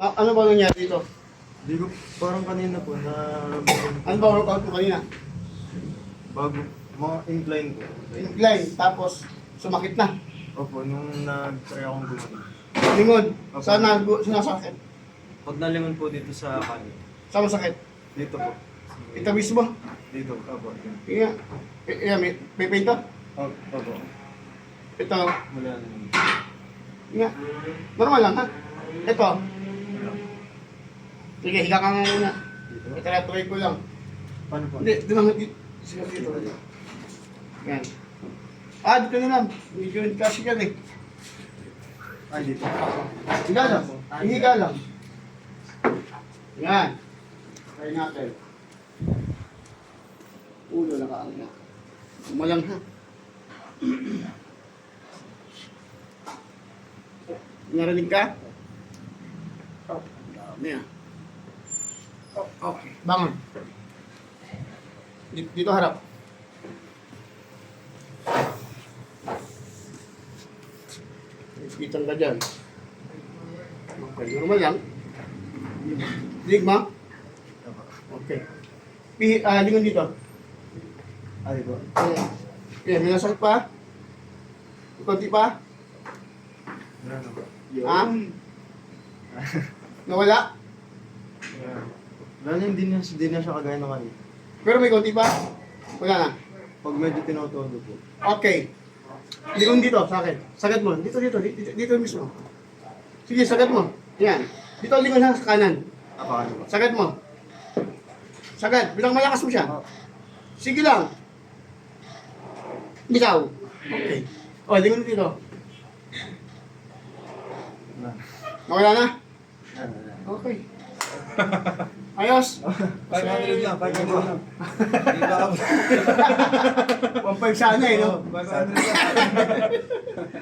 Ano ba nangyari dito? Hindi ko, parang kanina po na Ano ba workout mo kanina? bago, mga incline ko. Incline, tapos sumakit na. Opo, nung nag-try akong gumaling. Lingod, saan sinasakit? Pag nalingon po dito sa kanin. Saan masakit? Dito po. Ito mismo. Dito, opo. Iya. Iya, may pain to? Opo. Ito. Wala naman. Iya. Normal lang ha? Ito. Sige, higa ka nga muna. Dito? Ito ko lang. Paano po? Hindi, dito lang. Sige, dito. Yan. Dito na lang. Medyo hindi kasi yan eh. Ay, dito. Higa lang. Higa lang. Yan. Try natin. Ulo nakaangga. Umalang ha. Narinig ka? Oh, dami ah. Oh, okay. Bangon. Dito harap. Ipitan ka dyan. Okay, normal lang. Dinig mo? Okay. Lingon dito. Ay, po. Okay, may nasakit pa? Kunti pa? Wala na po. Nawala? Wala na, hindi na siya kagaya ng kanina. Pero may kunti pa? Wala na. Pag medyo tinotodo po. Okay. Lingon dito sa akin. Sagat mo. Dito mismo. Sige, sagat mo. Yan. Dito lingon lang sa kanan. Apa, ano po? Sagat mo. Sagat. Bilang malakas mo siya. Sige lang. Bitaw. Okay. O, lingon dito. Wala. Nawala na? Wala. Okay. Ayos. 500 lang, 500 lang. Hindi ba ako? 1.5 sana eh, no? 500 lang.